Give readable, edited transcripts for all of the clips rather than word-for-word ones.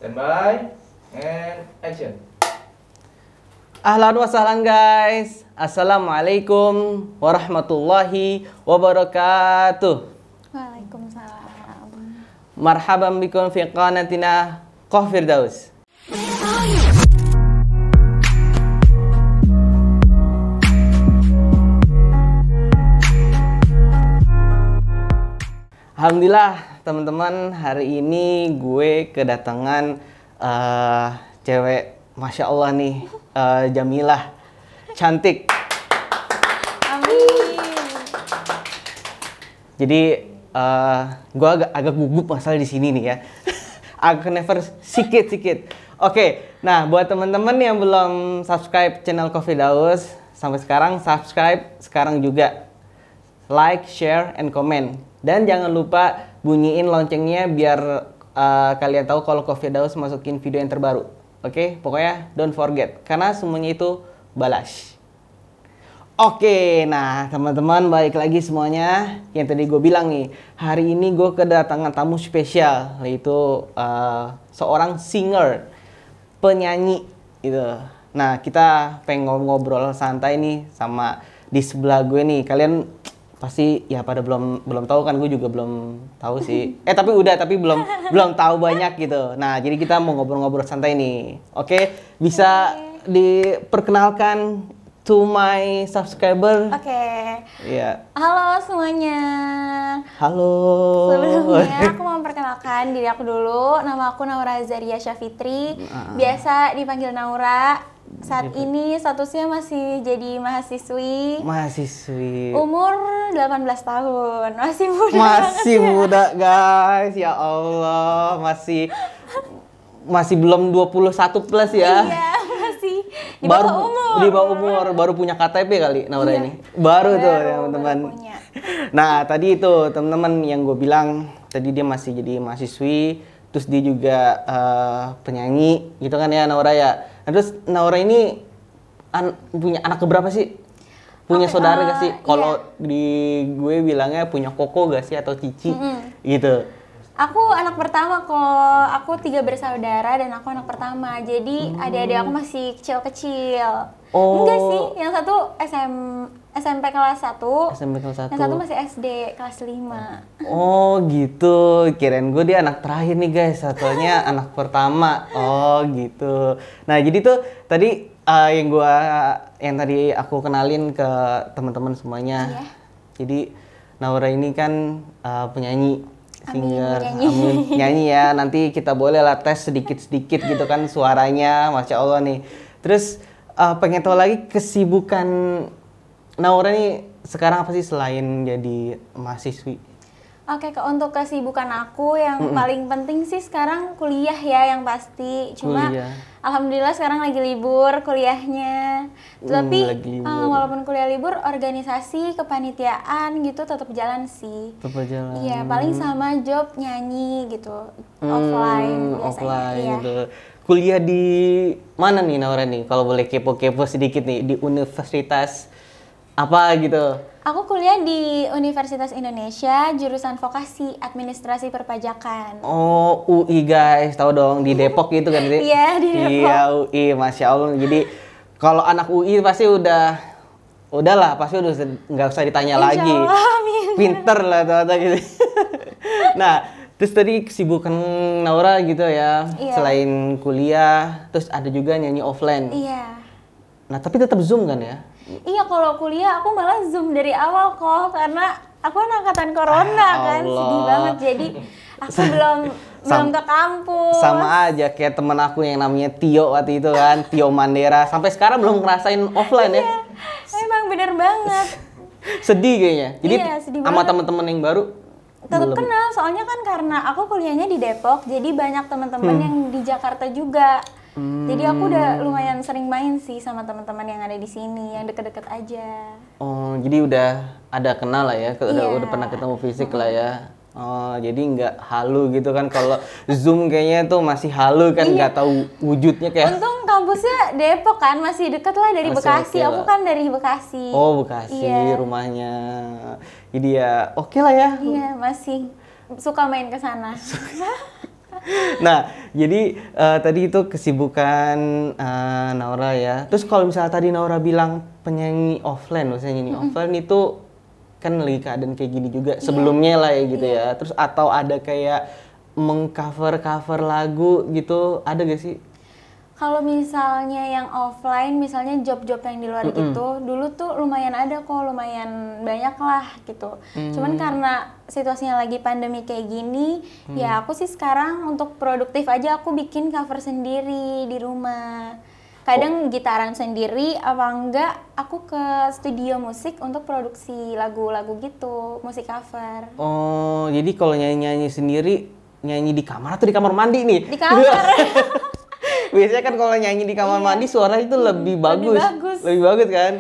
Standby and action. Ahlan wa sahlan guys. Assalamualaikum warahmatullahi wabarakatuh. Waalaikumsalam. Marhaban bikum fi qanatina Qah Firdaus. Alhamdulillah teman-teman, hari ini gue kedatangan cewek Masya Allah nih, Jamilah, cantik. Amin. Jadi gue agak gugup masalah di sini nih ya. Agak nervous sikit. Oke, nah buat teman-teman yang belum subscribe channel Qah Firdaus sampai sekarang, subscribe sekarang juga. Like, share, and comment. Dan jangan lupa bunyiin loncengnya biar kalian tahu kalau Qah Firdaus masukin video yang terbaru. Oke, pokoknya don't forget karena semuanya itu balas. Oke, nah teman-teman balik lagi semuanya. Yang tadi gue bilang nih, hari ini gue kedatangan tamu spesial, yaitu seorang singer, penyanyi gitu. Nah kita pengen ngobrol santai nih sama di sebelah gue nih. Kalian pasti ya pada belum tahu kan, gue juga belum tahu sih. Tapi belum tahu banyak gitu. Nah, jadi kita mau ngobrol-ngobrol santai nih. Oke, bisa diperkenalkan to my subscriber. Oke. Iya. Halo semuanya. Halo. Sebelumnya aku mau memperkenalkan diri aku dulu. Nama aku Naura Zaria Syafitri. Biasa dipanggil Naura. Saat ini statusnya masih jadi mahasiswi. Umur 18 tahun. Masih muda. Masih banget muda, guys. Ya Allah, masih belum 21 plus ya. Iya, masih di bawah umur. Di bawah umur, baru punya KTP kali Naura ini. Baru tuh teman-teman. Nah, tadi itu teman-teman yang gue bilang, tadi dia masih jadi mahasiswi, terus dia juga penyanyi gitu kan ya Naura ya. Nah, terus Naura ini punya anak keberapa sih? Punya saudara gak sih? Kalau di gue bilangnya punya koko gak sih atau cici gitu. Aku anak pertama kok. Aku 3 bersaudara dan aku anak pertama. Jadi adik-adik aku masih kecil-kecil. Oh. Enggak sih, yang satu SMP kelas 1. SMP kelas 1. Yang satu masih SD kelas 5. Oh gitu, kirain gue dia anak terakhir nih guys, satunya anak pertama. Oh gitu. Nah jadi tuh tadi yang tadi aku kenalin ke teman-teman semuanya. Iya. Jadi Naura ini kan penyanyi, singer, nyanyi ya. Nanti kita boleh lah tes sedikit-sedikit gitu kan suaranya, Masya Allah nih. Terus pengen tahu lagi kesibukan Naura nih sekarang apa sih selain jadi mahasiswi? Oke, untuk kesibukan aku yang paling penting sih sekarang kuliah ya yang pasti. Cuma alhamdulillah sekarang lagi libur kuliahnya. Tapi walaupun kuliah libur, organisasi, kepanitiaan gitu tetap jalan sih. Tetap jalan. Iya, paling sama job nyanyi gitu. Offline biasanya. Offline iya. gitu. Kuliah di mana nih Naura nih? Kalau boleh kepo-kepo sedikit nih, di universitas apa gitu? Aku kuliah di Universitas Indonesia, jurusan vokasi Administrasi Perpajakan. Oh, UI guys, tahu dong di Depok gitu kan? Iya, di Depok. Iya, UI, Masya Allah. Jadi kalau anak UI pasti udahlah, pasti udah nggak usah ditanya lagi. Amin. Pinter lah ternyata gitu. Nah, terus tadi kesibukan Naura gitu ya, selain kuliah, terus ada juga nyanyi offline. Iya. Nah, tapi tetap Zoom kan ya? Iya, kalau kuliah aku malah Zoom dari awal kok, karena aku angkatan corona kan, sedih banget. Jadi aku belum ke kampus. Sama aja kayak temen aku yang namanya Tio waktu itu kan, Tio Mandera. Sampai sekarang belum ngerasain offline ya. Emang bener banget. Sedih kayaknya. Jadi sedih sama banget. temen-temen yang baru Tetap kenal, soalnya kan karena aku kuliahnya di Depok, jadi banyak teman-teman yang di Jakarta juga. Jadi aku udah lumayan sering main sih sama teman-teman yang ada di sini, yang deket-deket aja. Oh, jadi udah ada kenal lah ya, udah pernah ketemu fisik lah ya. Oh, jadi nggak halu gitu kan? Kalau Zoom kayaknya tuh masih halu kan, nggak tahu wujudnya kayak. Untung kampusnya Depok kan, masih deket lah dari Bekasi. Okay aku kan dari Bekasi. Oh, Bekasi rumahnya. Jadi ya oke lah ya. Iya, masih suka main ke sana. Nah, Jadi tadi itu kesibukan Naura ya. Terus kalau misalnya tadi Naura bilang penyanyi offline, maksudnya nyanyi offline itu kan lagi keadaan kayak gini juga sebelumnya lah ya gitu ya. Terus atau ada kayak mengcover lagu gitu, ada gak sih? Kalau misalnya yang offline, misalnya job-job yang di luar gitu, dulu tuh lumayan ada kok, lumayan banyak lah gitu. Cuman karena situasinya lagi pandemi kayak gini, ya aku sih sekarang untuk produktif aja aku bikin cover sendiri di rumah. Kadang gitaran sendiri, apa enggak aku ke studio musik untuk produksi lagu-lagu gitu, musik cover. Oh, jadi kalau nyanyi-nyanyi sendiri, nyanyi di kamar atau di kamar mandi nih? Di kamar. Biasanya kan kalau nyanyi di kamar mandi suara itu lebih bagus. Lebih bagus kan?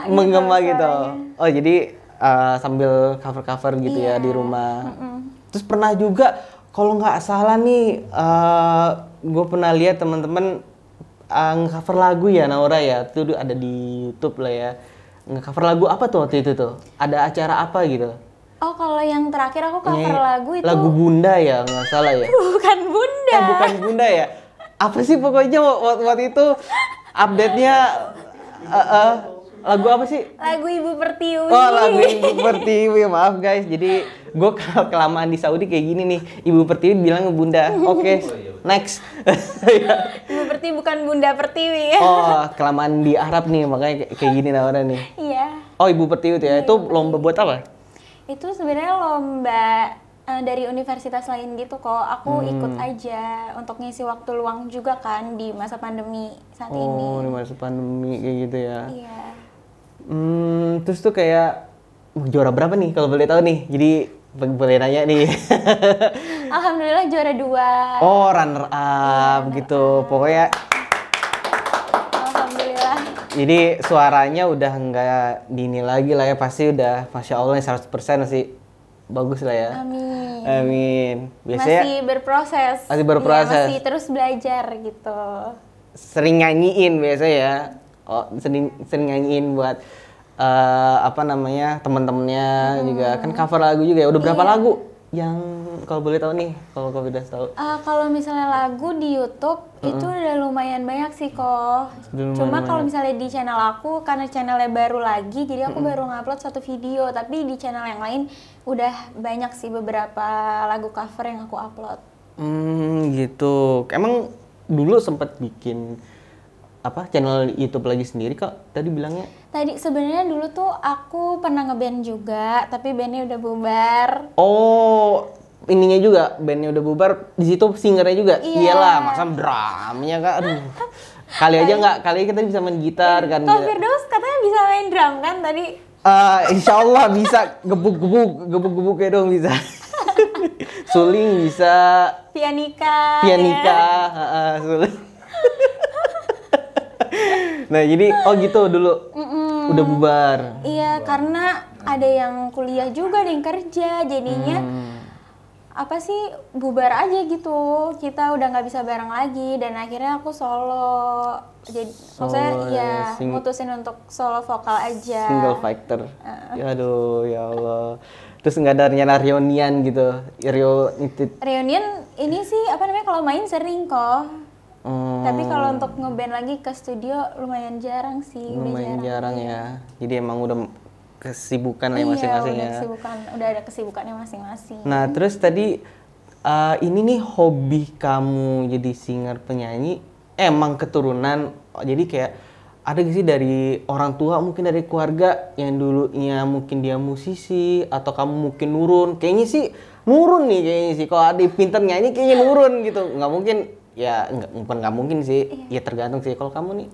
Menggema gitu. Oh, jadi sambil cover-cover gitu ya di rumah. Terus pernah juga kalau nggak salah nih gue pernah lihat teman-teman nge-cover lagu ya Naura ya. Itu ada di YouTube lah ya. Nge-cover lagu apa tuh waktu itu tuh? Ada acara apa gitu? Oh, kalau yang terakhir aku cover lagu itu lagu Bunda ya, nggak salah ya? Bukan Bunda. Bukan Bunda ya? Apa sih pokoknya waktu itu update-nya lagu apa sih? Lagu Ibu Pertiwi. Oh, lagu Ibu Pertiwi. Maaf guys, jadi gue kelamaan di Saudi kayak gini nih. Ibu Pertiwi bilang Bunda. Oke, next. Ibu Pertiwi bukan Bunda Pertiwi. Oh, kelamaan di Arab nih, makanya kayak gini Naura nih. Iya. Oh, Ibu Pertiwi tuh ya. Itu lomba buat apa? Itu sebenarnya lomba dari universitas lain gitu kok. Aku ikut aja untuk ngisi waktu luang juga kan di masa pandemi saat ini. Oh, di masa pandemi kayak gitu ya. Iya. Terus tuh kayak juara berapa nih kalau boleh tahu nih? Jadi boleh nanya nih. Alhamdulillah juara 2. Oh, runner up gitu. Pokoknya alhamdulillah. jadi suaranya udah nggak dini lagi lah ya, pasti udah Masya Allah 100% sih. Bagus lah ya. Amin. Amin. Biasanya masih berproses. Masih berproses. Ya, masih terus belajar gitu. Sering nyanyiin biasanya ya. Oh, sering nyanyiin buat apa namanya teman-temannya juga kan cover lagu juga ya. Udah berapa lagu yang kalau boleh tahu nih, kalau kau udah tahu? Kalau misalnya lagu di YouTube itu udah lumayan banyak sih kok. Cuma kalau misalnya di channel aku, karena channelnya baru lagi, jadi aku baru ngupload 1 video. Tapi di channel yang lain udah banyak sih beberapa lagu cover yang aku upload. Gitu. Emang dulu sempat bikin apa channel YouTube lagi sendiri kok? Tadi bilangnya? Tadi sebenarnya dulu tuh aku pernah ngeband juga, tapi bandnya udah bubar. Oh, ininya juga bandnya udah bubar. Di situ singernya juga. Iya. Iyalah, masa drumnya kak. Aduh. Kali aja nggak, kali kita bisa main gitar kan. Kok Firdaus katanya bisa main drum kan tadi? Insya Allah bisa gebuk-gebuk kayak dong bisa. Suling bisa. Pianika. Suling. Nah jadi gitu dulu udah bubar. Iya karena ada yang kuliah juga, ada yang kerja, jadinya apa sih bubar aja gitu. Kita udah nggak bisa bareng lagi dan akhirnya aku solo. Jadi maksudnya ya mutusin untuk solo vokal aja. Single fighter. Aduh ya Allah. Terus nggak ada rencana reunian gitu? Reunian ini sih apa namanya kalau main sering kok. Tapi kalau untuk ngeband lagi ke studio lumayan jarang sih. Lumayan jarang ya. Jadi emang udah kesibukan lah masing-masing ya. Udah ada kesibukannya masing-masing. Nah terus tadi ini nih hobi kamu jadi singer penyanyi emang keturunan. Jadi kayak ada gak sih dari orang tua, mungkin dari keluarga yang dulunya mungkin dia musisi atau kamu mungkin nurun? Kayaknya sih nurun nih kayaknya sih. Kalau ada pinter nyanyi kayaknya nurun gitu. Nggak mungkin. Ya nggak mungkin sih, ya tergantung sih. Kalau kamu nih?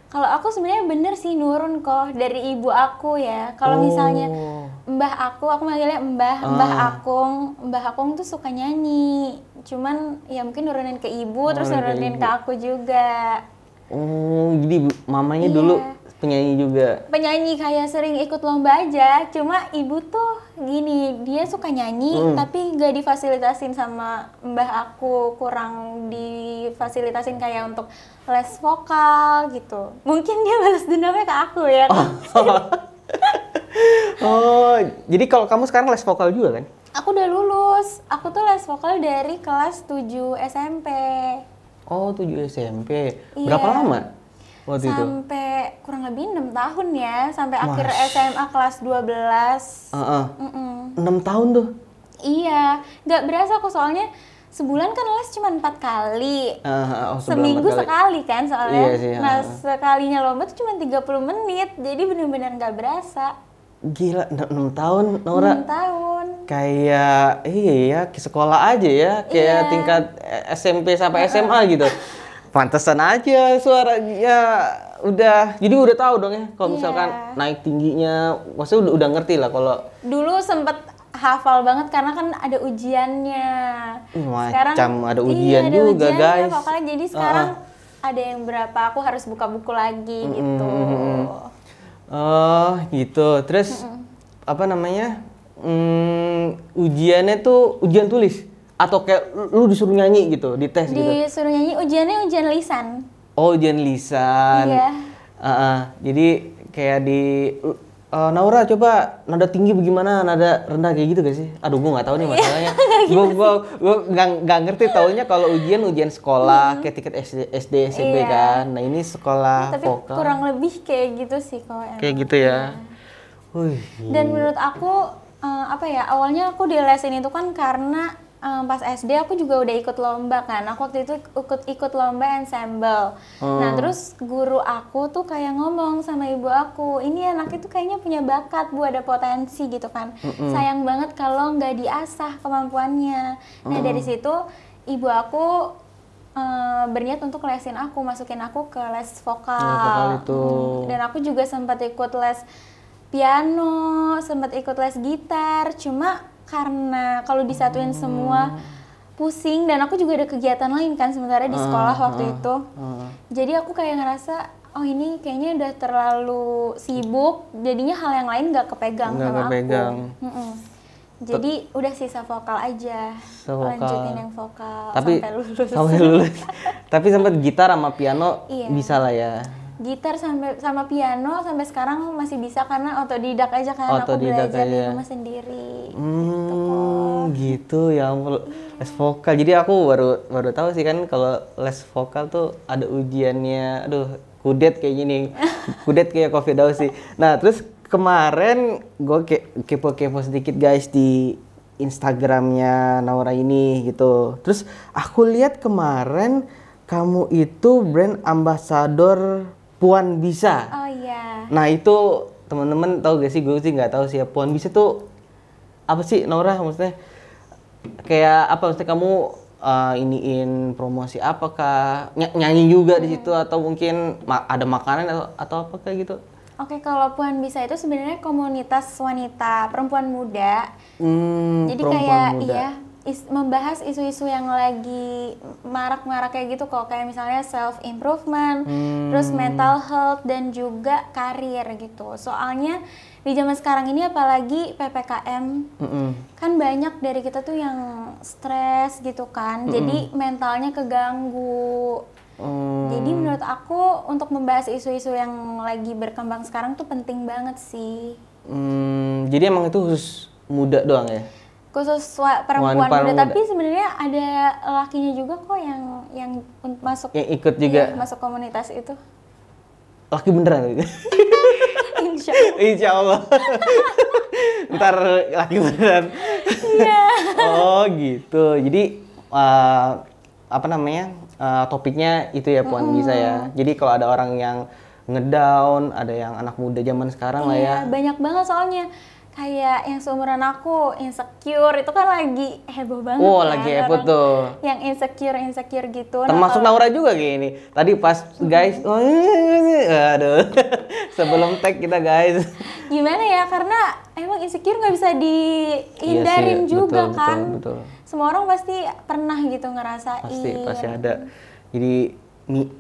Kalau aku sebenarnya bener sih nurun kok dari ibu aku ya. Kalau misalnya mbah aku manggilnya mbah Akung tuh suka nyanyi. Cuman ya mungkin nurunin ke ibu, terus nurunin ke aku juga. Oh, jadi mamanya dulu penyanyi juga? Penyanyi kayak sering ikut lomba aja. Cuma ibu tuh gini, dia suka nyanyi tapi nggak difasilitasin sama mbah aku, kurang difasilitasin kayak untuk les vokal gitu. Mungkin dia balas dendamnya ke aku ya. Oh, jadi kalau kamu sekarang les vokal juga kan? Aku udah lulus. Aku tuh les vokal dari kelas 7 SMP. Oh, 7 SMP. Iya. Berapa lama waktu itu? Sampai kurang lebih 6 tahun ya, sampai akhir SMA kelas 12. 6 tahun tuh? Iya, nggak berasa aku soalnya sebulan kan les cuma 4 kali. Seminggu 4 sekali kan soalnya. Iya sih, nah, sekalinya lomba tuh cuma 30 menit, jadi benar-benar nggak berasa. Gila, 6 tahun, Naura. 6 tahun. Kayak, iya, ke sekolah aja ya. Kayak tingkat SMP sampai SMA gitu. Pantesan aja suaranya udah, jadi udah tahu dong ya. Kalau misalkan naik tingginya, maksudnya udah ngerti lah kalau. Dulu sempet hafal banget karena kan ada ujiannya. Macam ada ujian ada juga ujiannya, guys. Pokoknya jadi sekarang ada yang berapa, aku harus buka buku lagi gitu. Oh gitu. Terus apa namanya? Ujiannya tuh ujian tulis atau kayak lu disuruh nyanyi gitu di tes gitu? Disuruh nyanyi, ujiannya ujian lisan. Oh ujian lisan. Iya. Jadi kayak di Naura coba nada tinggi bagaimana, nada rendah kayak gitu gak sih? Aduh gue nggak tahu nih masalahnya. Gue nggak ngerti, taunya kalau ujian sekolah kayak tiket SD SMP kan. Nah ini sekolah tapi vokal. Kurang lebih kayak gitu sih kalau emang. Kayak gitu ya. Dan menurut aku awalnya aku di lesin itu kan karena pas SD aku juga udah ikut lomba kan. Aku waktu itu ikut lomba ensemble. Nah terus guru aku tuh kayak ngomong sama ibu aku, ini anak itu kayaknya punya bakat Bu, ada potensi gitu kan. Sayang banget kalau nggak diasah kemampuannya. Nah dari situ ibu aku berniat untuk lesin aku, masukin aku ke les vokal. Vokal itu. Dan aku juga sempat ikut les piano, sempat ikut les gitar, cuma karena kalau disatuin semua pusing, dan aku juga ada kegiatan lain kan sementara di sekolah waktu itu. Jadi aku kayak ngerasa, oh ini kayaknya udah terlalu sibuk, jadinya hal yang lain nggak kepegang sama aku. Jadi udah sisa vokal aja, lanjutin yang vokal sampai lulus. Tapi sempat gitar sama piano bisa lah ya. Gitar sama piano sampai sekarang masih bisa karena otodidak aja kan, aku belajar di rumah sendiri. Gitu ya ampun. Les vokal. Jadi aku baru tahu sih kan kalau les vokal tuh ada ujiannya. Aduh, kudet kayak gini. Kudet kayak Coffee Daus sih. Nah, terus kemarin gue kepo-kepo sedikit guys di Instagramnya Naura ini gitu. Terus aku lihat kemarin kamu itu brand ambassador Puan Bisa. Oh iya. Nah itu teman-teman tahu gak sih? Gue sih nggak tahu sih ya. Puan Bisa tuh apa sih Naura? Maksudnya kayak apa? Maksudnya kamu iniin promosi apakah? Nyanyi juga di situ atau mungkin ada makanan atau apa kayak gitu? Oke, kalau Puan Bisa itu sebenarnya komunitas wanita perempuan muda. Jadi kayak muda. Membahas isu-isu yang lagi marak-marak kayak gitu kok, kayak misalnya self improvement, terus mental health dan juga karir gitu. Soalnya di zaman sekarang ini apalagi PPKM, kan banyak dari kita tuh yang stres gitu kan, jadi mentalnya keganggu. Jadi menurut aku untuk membahas isu-isu yang lagi berkembang sekarang tuh penting banget sih. Jadi emang itu khusus muda doang ya? Khusus perempuan muda, tapi sebenarnya ada lakinya juga kok yang masuk, yang ikut juga masuk komunitas itu. Laki beneran gitu? Insya Allah. Ntar laki beneran. Iya. Oh gitu. Jadi apa namanya, topiknya itu ya Puan Bisa ya. Jadi kalau ada orang yang ngedown, ada yang anak muda zaman sekarang lah ya. Banyak banget soalnya. Kayak yang seumuran aku, insecure, itu kan lagi heboh banget. Lagi heboh tuh. Yang insecure gitu. Termasuk Naura juga kayak ini. Tadi pas guys, aduh, sebelum tag kita guys. Gimana ya, karena emang insecure nggak bisa dihindarin juga kan. Betul. Semua orang pasti pernah gitu ngerasain. Pasti ada. Jadi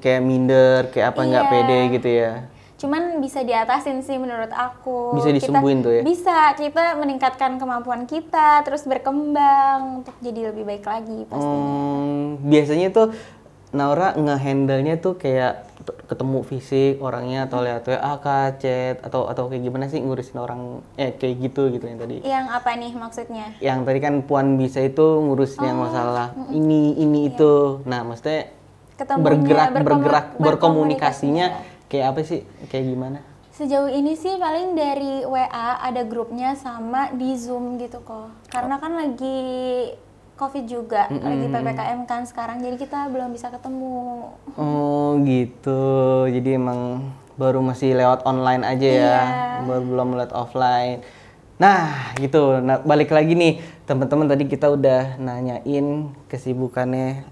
kayak minder, kayak apa nggak pede gitu ya. Cuman bisa diatasin sih menurut aku. Bisa disembuhin tuh ya? Bisa, kita meningkatkan kemampuan kita, terus berkembang untuk jadi lebih baik lagi pastinya. Biasanya tuh Naura nge-handle-nya tuh kayak ketemu fisik orangnya atau lihat WA, chat atau kayak gimana sih ngurusin orang kayak gitu yang tadi? Yang apa nih maksudnya? Yang tadi kan Puan bisa itu ngurusin yang masalah ini itu. Nah, maksudnya berkomunikasinya kayak apa sih? Kayak gimana? Sejauh ini sih paling dari WA ada grupnya sama di Zoom gitu kok. Karena kan lagi COVID juga, lagi PPKM kan sekarang, jadi kita belum bisa ketemu. Oh gitu, jadi emang baru masih lewat online aja ya, belum lewat offline. Nah gitu, balik lagi nih teman-teman, tadi kita udah nanyain kesibukannya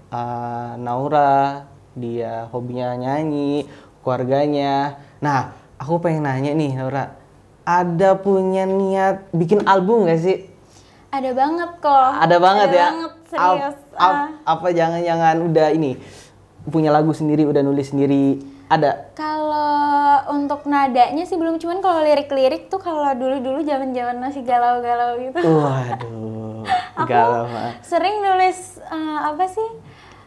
Naura, dia hobinya nyanyi, keluarganya. Nah aku pengen nanya nih Naura, ada punya niat bikin album gak sih? Ada banget kok. Ada banget ya? Banget, serius. Apa jangan-jangan udah ini, punya lagu sendiri, udah nulis sendiri, ada? Kalau untuk nadanya sih belum, cuman kalau lirik-lirik tuh kalau dulu-dulu zaman-zaman masih galau-galau gitu. Waduh, galau mah. Sering nulis apa sih?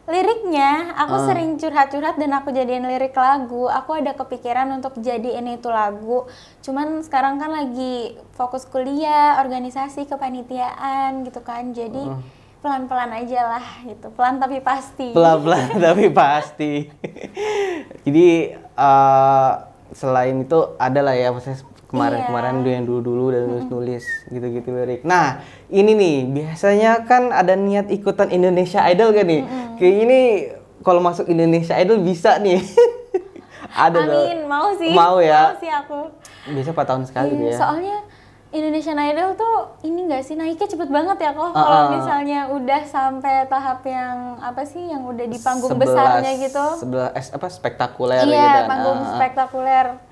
Liriknya, aku sering curhat-curhat dan aku jadiin lirik lagu. Aku ada kepikiran untuk jadiin itu lagu. Cuman sekarang kan lagi fokus kuliah, organisasi, kepanitiaan gitu kan. Jadi pelan-pelan aja lah gitu. Pelan tapi pasti. Pelan-pelan tapi pasti. Jadi selain itu ada lah ya, maksudnya kemarin yang dulu dan nulis gitu-gitu lirik. Nah ini nih biasanya kan ada niat ikutan Indonesia Idol kan nih. Kayak ini kalau masuk Indonesia Idol bisa nih. Ada Amin, mau sih. Mau ya. Mau sih aku. Biasa 4 tahun sekali ya. Soalnya Indonesian Idol tuh ini nggak sih, naiknya cepet banget ya kok. Kalau misalnya udah sampai tahap yang apa sih, yang udah di panggung besarnya gitu. Spektakuler gitu iya, kan. panggung spektakuler.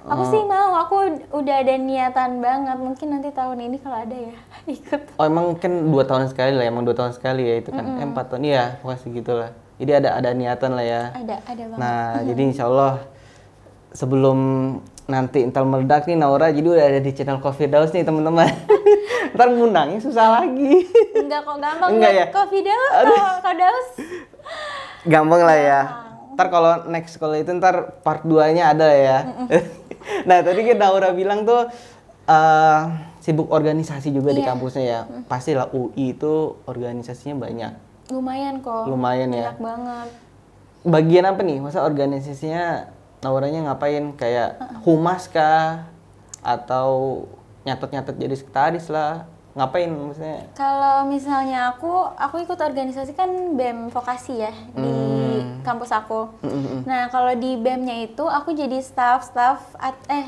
Aku sih mau, aku udah ada niatan banget. Mungkin nanti tahun ini kalau ada ya ikut. Oh emang kan 2 tahun sekali lah, emang 2 tahun sekali ya itu kan. 4 tahun, iya pokoknya segitu lah. Jadi ada niatan lah ya. Ada banget. Nah jadi insya Allah sebelum nanti Intel meledak nih Naura, jadi udah ada di channel Coffee Daus nih teman-teman. Ntar ngundangnya susah lagi. Enggak kok, gampang. Enggak ya? Coffee Daus, Kak Daus. Gampang lah ya. Ntar kalau next kalau itu ntar part 2-nya ada ya. Nah tadi kan Naura bilang tuh sibuk organisasi juga di kampusnya ya. Pastilah UI itu organisasinya banyak. Lumayan kok. Lumayan ya. Banyak banget. Bagian apa nih? Masa organisasinya Nauranya ngapain? Kayak humas kah? Atau nyatet-nyatet jadi sekretaris lah? Ngapain maksudnya? Kalau misalnya aku ikut organisasi kan BEM vokasi ya di kampus aku. Nah kalau di BEM-nya itu aku jadi staff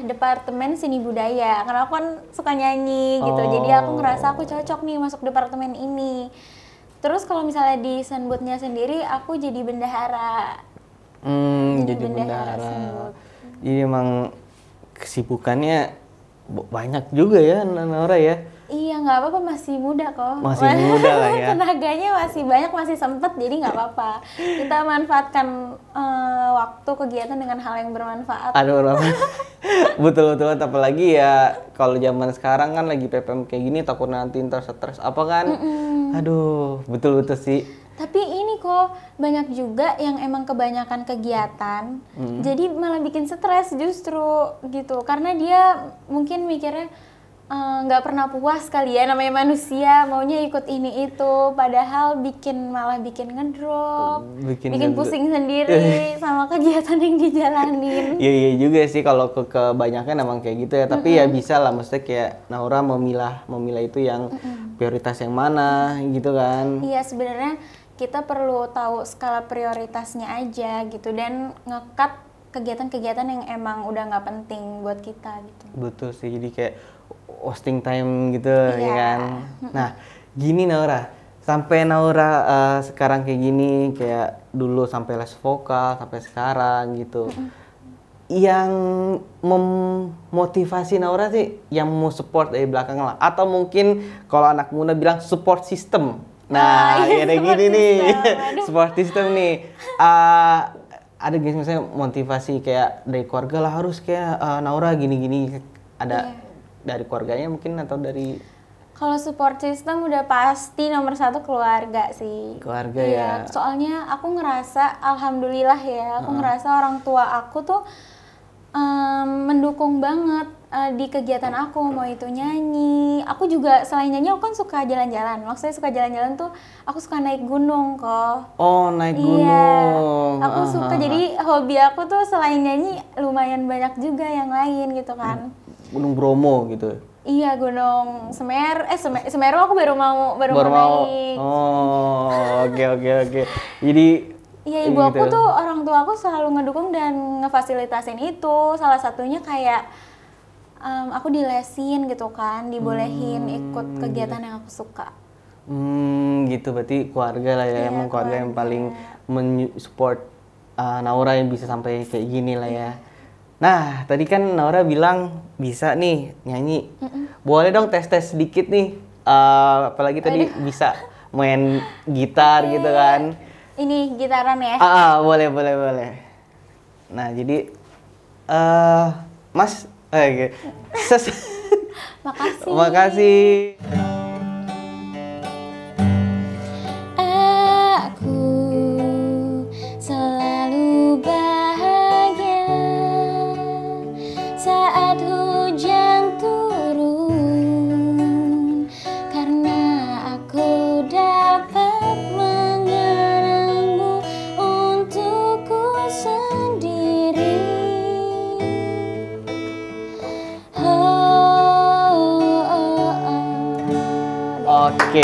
departemen seni budaya. Karena aku kan suka nyanyi gitu. Jadi aku ngerasa aku cocok nih masuk departemen ini. Terus kalau misalnya di Senbudnya sendiri aku jadi bendahara. Jadi bendahara. Jadi emang kesibukannya banyak juga ya Naura ya. Iya, nggak apa-apa, masih muda kok. Masih muda lah ya. Tenaganya masih banyak, masih sempet, jadi nggak apa-apa. Kita manfaatkan waktu kegiatan dengan hal yang bermanfaat. Aduh, betul. Apalagi ya kalau zaman sekarang kan lagi PPM kayak gini, takut nanti ntar stres apa kan. Aduh, betul sih. Tapi ini kok banyak juga yang emang kebanyakan kegiatan, jadi malah bikin stres justru gitu. Karena dia mungkin mikirnya nggak pernah puas kali ya, namanya manusia maunya ikut ini itu, padahal malah bikin ngedrop, bikin pusing sendiri sama kegiatan yang dijalanin. Iya juga sih kalau kebanyakan emang kayak gitu ya. Tapi ya bisa lah, maksudnya kayak Naura memilah itu yang prioritas yang mana gitu kan. Iya, sebenarnya kita perlu tahu skala prioritasnya aja gitu dan nge-cut kegiatan-kegiatan yang emang udah nggak penting buat kita gitu. Betul sih, jadi kayak wasting time gitu ya kan. Nah gini Naura, sampai Naura sekarang kayak gini, kayak dulu sampai les vokal sampai sekarang gitu, yang memotivasi Naura sih, yang mau support dari belakang lah, atau mungkin kalau anak muda bilang support system. Nah kayak gini nih support system nih. Ada guys misalnya motivasi kayak dari keluarga lah, harus kayak Naura gini-gini, ada dari keluarganya mungkin atau dari Kalau support system udah pasti nomor satu keluarga sih. Keluarga Iya, ya. soalnya aku ngerasa, alhamdulillah ya, aku ngerasa orang tua aku tuh mendukung banget di kegiatan aku, mau itu nyanyi. Aku juga selain nyanyi, aku kan suka jalan-jalan. Maksudnya suka jalan-jalan tuh, aku suka naik gunung kok. Oh, naik Iya, gunung. aku suka. Jadi hobi aku tuh selain nyanyi, lumayan banyak juga yang lain gitu kan. Gunung Bromo gitu. Iya, Gunung Semeru aku baru mau naik. Oh, oke. Jadi iya, ibu aku tuh, orang tua aku selalu ngedukung dan ngefasilitasin itu. Salah satunya kayak aku dilesin gitu kan, dibolehin ikut kegiatan yang aku suka. Gitu berarti keluarga lah ya, Iya, emang keluarga yang keluarga. paling mensupport Naura yang bisa sampai kayak gini lah ya. Nah, tadi kan Naura bilang bisa nih nyanyi. Boleh dong tes-tes sedikit nih. Apalagi tadi bisa main gitar gitu kan. Ini gitaran ya? Boleh. Nah, jadi Mas, oke. Makasih. Makasih. Aku selalu bahagia saat hujan turun, karena aku dapat mengenangmu untukku sendiri. Oke.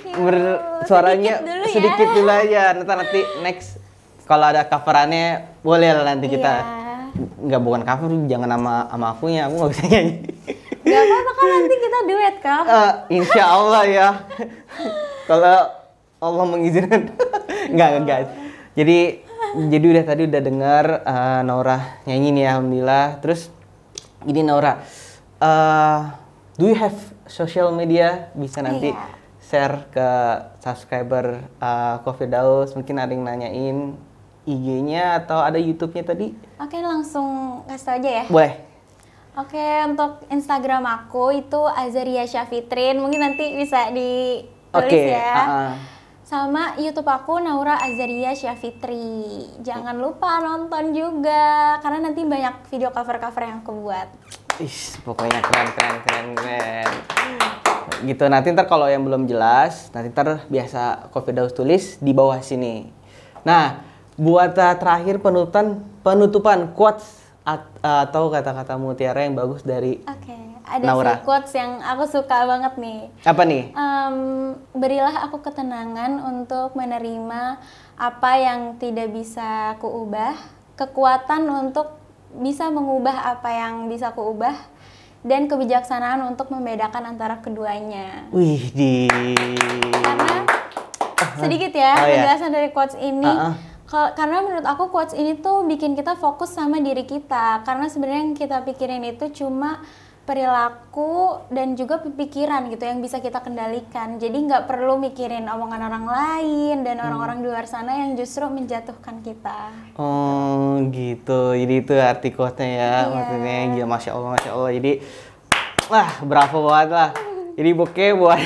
Thank you. Suaranya Sedikit dulu ya. sedikit dulu aja. Nanti next kalau ada coverannya boleh lah nanti kita. Nggak bukan cover, jangan sama akunya. Aku nggak bisa nyanyi. Gak apa-apa kan, nanti kita duet kak. Insya Allah ya. Kalau Allah mengizinkan. Enggak. Jadi udah tadi udah dengar Naura nyanyi nih alhamdulillah. Terus ini Naura, do you have social media? Bisa nanti share ke subscriber Coffee Daus. Mungkin ada yang nanyain IG-nya atau ada YouTube-nya tadi? Oke, langsung kasih tau aja ya. Boleh. Oke, untuk Instagram aku itu Azaria Syafitrin. Mungkin nanti bisa ditulis ya. Sama YouTube aku Naura Azaria Syafitri. Jangan lupa nonton juga, karena nanti banyak video cover-cover yang aku buat. Pokoknya keren. Gitu, nanti ntar kalau yang belum jelas, nanti ntar biasa Coffee Daus tulis di bawah sini. Nah, buat terakhir penutupan quotes atau kata-kata mutiara yang bagus dari Ada Naura. sih quotes yang aku suka banget nih. Apa nih? Berilah aku ketenangan untuk menerima apa yang tidak bisa kuubah, kekuatan untuk bisa mengubah apa yang bisa kuubah, dan kebijaksanaan untuk membedakan antara keduanya. Wih, Karena sedikit ya penjelasan dari quotes ini. Karena menurut aku quotes ini tuh bikin kita fokus sama diri kita. Karena sebenarnya yang kita pikirin itu cuma perilaku dan juga pikiran gitu yang bisa kita kendalikan. Jadi nggak perlu mikirin omongan orang lain dan orang-orang di luar sana yang justru menjatuhkan kita. Oh gitu, jadi itu arti quote-nya ya. Maksudnya gila, Masya Allah. Jadi bravo banget lah. Jadi bokeh buat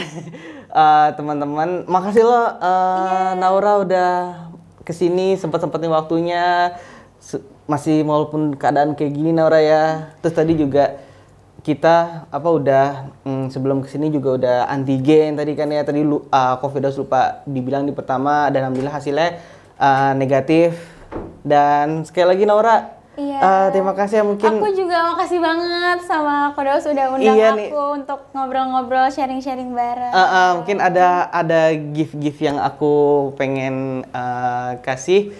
teman-teman. Makasih lo Naura udah kesini, sempat-sempetin waktunya. Masih walaupun keadaan kayak gini Naura ya. Terus tadi juga kita udah sebelum kesini juga udah antigen tadi kan ya. Tadi Coffee Daus lupa dibilang di pertama, dan alhamdulillah hasilnya negatif. Dan sekali lagi Naura, terima kasih ya. Mungkin aku juga makasih banget sama Coffee Daus udah undang aku untuk ngobrol-ngobrol, sharing-sharing bareng. Mungkin ada gift yang aku pengen kasih.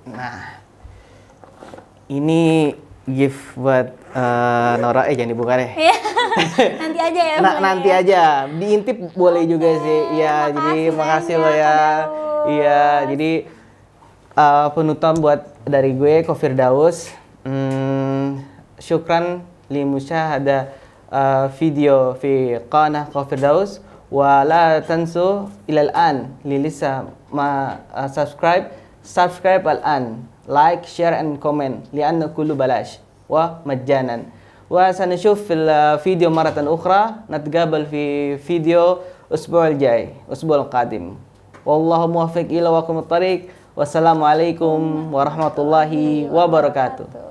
Nah, ini gift buat Naura, jangan dibuka deh. Nanti aja ya. Nanti aja, diintip boleh juga sih. Iya, jadi makasih lo ya. Iya, jadi penutup buat dari gue Coffee Daus. Syukran li musyahada video fi qanah Coffee Daus, wa la tansu ilal an li lisa ma subscribe al an, like, share and comment lianna kullu balash wa majjanan. وسنشوف في الفيديو مرة أخرى. نتقابل في فيديو الأسبوع الجاي، الأسبوع القادم. والله موفق إلى وكم الطريق. Wassalamualaikum warahmatullahi wabarakatuh.